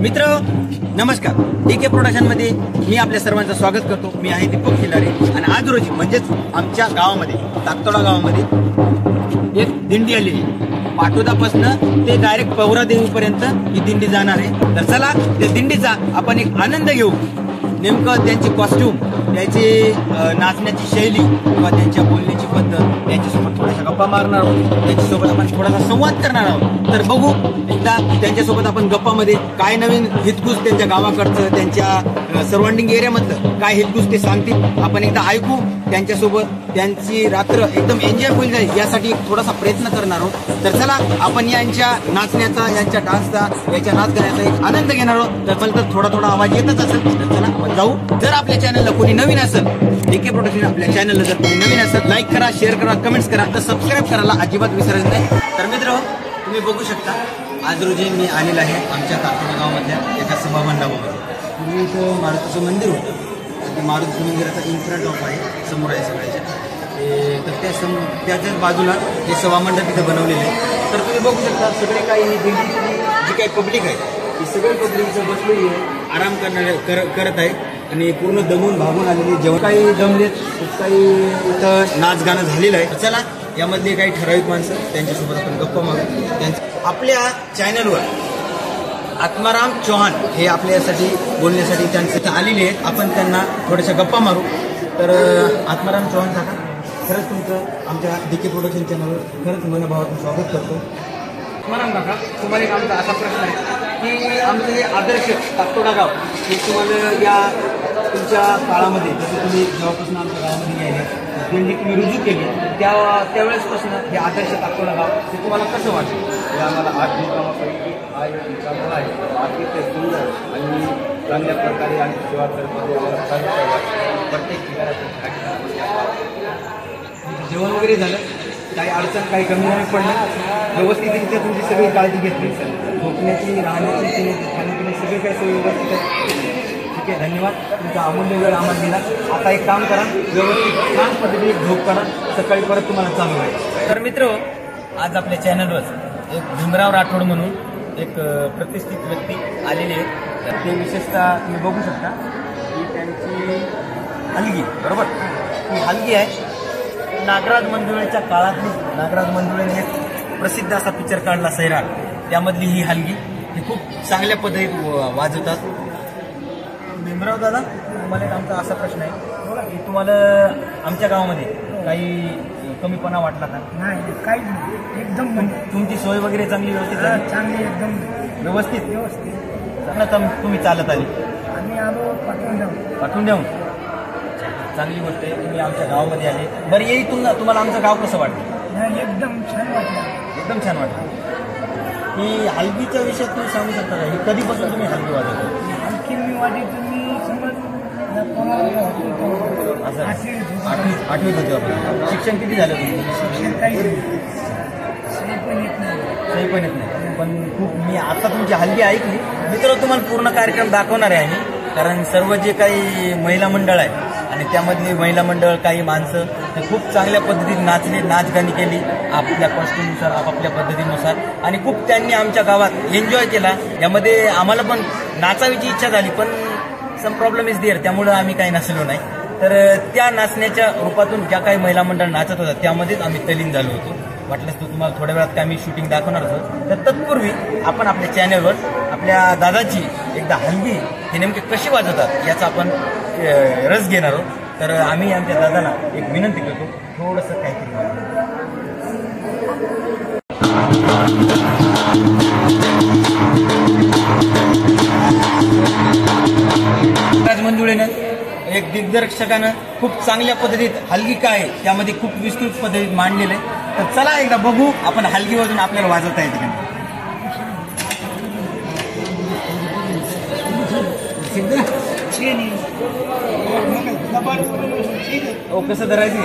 मित्र नमस्कार, DK production मध्ये मी आपल्या सर्वांचं स्वागत करतो। मी आहे दीपक खिलारे आणि आज रोजी म्हणजेच आमच्या गावामध्ये ताकतोडा गावामध्ये एक दिंडी आलेली पाटोदापासून ते डायरेक्ट पवरादेवीपर्यंत ही दिंडी जाणार आहे। तर चला त्या दिंडीचा आपण एक आनंद घेऊ। नेमकं त्यांची कॉस्ट्यूम, त्याची नाचण्याची शैली किंवा त्यांच्या बोलण्याची पद्धत, त्यांच्यासोबत थोड्याशा गप्पा मारणार आहोत, त्यांच्यासोबत आपण थोडासा संवाद करणार आहोत। तर बघू एकदा त्यांच्यासोबत आपण गप्पामध्ये काय नवीन हितगुज त्यांच्या गावाकडचं, त्यांच्या सराउंडिंग एरियामधलं काय हितगुज ते सांगतील आपण एकदा ऐकू। त्यांच्यासोबत त्यांची रात्र एकदम एन्जॉय होईल जाईल यासाठी थोडासा प्रयत्न करणार आहोत। तर चला आपण यांच्या नाचण्याचा, यांच्या डान्सचा, याच्या नाच गाण्याचा एक आनंद घेणार आहोत। तर मला तर थोडा थोडा आवाज येतच असेल, तर चला आपण जाऊ। जर आपल्या चॅनलला कोणी नवीन असेल, डीके प्रोडक्शन आपल्या चॅनलला जर कोणी नवीन असेल, लाईक करा, शेअर करा, कमेंट्स करा, तर सबस्क्राईब करायला अजिबात विसरायचं नाही। तर मित्र तुम्ही बघू शकता आज रोजी मी आलेला आहे आमच्या ताकतोडा गावामधल्या एका सभामंडपामध्ये। पूर्वी इथं मारुतीचं मंदिर होतं, ते मारुती मंदिराचा इन्फ्रंट ऑफ आहे, समोर आहे सगळ्याच्या। तर त्याच्याच बाजूला हे सभामंडप इथं बनवलेलं आहे। तर तुम्ही बघू शकता सगळे काही दिंडीची जी काही पब्लिक आहे ही सगळी पब्लिक इथं बसलेली आहे, आराम करत आहे आणि पूर्ण दमून भागून आलेली। जेव्हा काही दमलेत, खूप काही इथं नाच गाणं झालेलं आहे। चला यामधले काही ठराविक माणसं त्यांच्यासोबत आपण गप्पा मारू। आपल्या चॅनलवर आत्माराम चौहान हे आपल्यासाठी बोलण्यासाठी त्यांचे आलेले आहेत, आपण त्यांना थोड्याशा गप्पा मारू। तर आत्माराम चौहान काका, खरंच तुमचं आमच्या डीके प्रोडक्शन चॅनलवर खरंच मनभावातून स्वागत करतो। आत्माराम काका, तुम्हाला एक आमचा असा प्रश्न आहे की आमचं हे आदर्श ताकतोडा गाव हे तुम्हाला या तुमच्या काळामध्ये, जसं तुम्ही जेव्हापासून आमच्या गावामध्ये यायले दिंडी तुम्ही रुजू केली त्यावेळेसपासून हे आदर्श ताकतोडा गाव हे तुम्हाला कसं वाटतं? हे आम्हाला 8 मुक्कामापैकी हा एक मुक्काम आहे। अतिशय सुंदर आणि चांगल्या प्रकारे आणि सेवा करण्यामध्ये आम्हाला चांगलं वाटतं। प्रत्येक ठिकाणी जेवण वगैरे झालं, काही अडचण, काही कमी पडलं, व्यवस्थितरित्या तुमची सगळी काळजी घेतली, झोपण्याची, राहण्याची, खाण्यापिण्याची सगळी काही सोय व्यवस्थित आहे। ठीक आहे, धन्यवाद, तुमचा अमूल्य वेळ आम्हाला दिला। आता एक काम करा, व्यवस्थित छान पद्धतीने झोप करा, सकाळी परत तुम्हाला चालू व्हायचं। तर मित्र आज आपल्या चॅनलवर एक भीमराव राठोड म्हणून एक प्रतिष्ठित व्यक्ती आलेले आहेत। तर ते विशेषतः तुम्ही बघू शकता की त्यांची हलगी, बरोबर, ही हलगी आहे नागराज मंजुळेच्या काळातली। नागराज मंजुळेने एक प्रसिद्ध असा पिक्चर काढला सैराट, त्यामधली ही हलगी ही खूप चांगल्या पद्धतीत वाजवतात। भीमराव दादा, तुम्हाला एक आमचा असा प्रश्न आहे की तुम्हाला आमच्या गावामध्ये काही कमीपणा वाटला का? नाही, काही नाही, एकदम तुमची सोय वगैरे चांगली व्यवस्थित झाली? चांगली, एकदम व्यवस्थित चांगलं तुम्ही चालत आली? आम्ही आलो पाठवून देऊन चांगली गोष्ट आहे, तुम्ही आमच्या गावामध्ये आले। बरं, येई तुम्हाला आमचं गाव कसं वाटतं? नाही, एकदम छान वाटलं, एकदम छान वाटलं। ही हलगीच्या विषयात तुम्ही सांगू शकता का? ही कधीपासून तुम्ही हलगी वाजवता? आणखी मी वाटी तुम्ही समज असं आठवीत होते आपण। शिक्षण किती झालं तुमचं? शिक्षण काही सही पण येत नाही, पण खूप मी आता तुमची हलगी ऐकली। मित्र तुम्हाला पूर्ण कार्यक्रम दाखवणार आहे आम्ही, कारण सर्व जे काही महिला मंडळ आहे आणि त्यामधली महिला मंडळ, काही माणसं ते खूप चांगल्या पद्धतीने नाचली, नाचगाणी केली आपल्या कॉस्ट्यूमनुसार, आपापल्या पद्धतीनुसार, आणि खूप त्यांनी आमच्या गावात एन्जॉय केला। यामध्ये आम्हाला पण नाचावीची इच्छा झाली, पण सम प्रॉब्लेम इज देअर, त्यामुळं आम्ही काही नसलो नाही। तर त्या नाचण्याच्या रूपातून ज्या काही महिला मंडळ नाचत होत्या त्यामध्येच आम्ही तल्लीन झालो होतो। वाटलंच तर तुम्हाला थोड्या वेळात काय मी शूटिंग दाखवणार होतो। तर तत्पूर्वी आपण आपल्या चॅनलवर आपल्या दादाची एकदा हलगी ही नेमकी कशी वाजवतात याचा आपण रस घेणार आहोत। तर आम्ही आमच्या दादाला एक विनंती करतो, थोडंसं काहीतरी नागराज मंजुळेनं, एक दिग्दर्शकानं खूप चांगल्या पद्धतीत हलगी काय त्यामध्ये खूप विस्तृत पद्धतीत मांडलेलं आहे। तर चला एकदा बघू आपण हलगी वाजून आपल्याला वाजवता येते का? ओ, कसं धरायचं?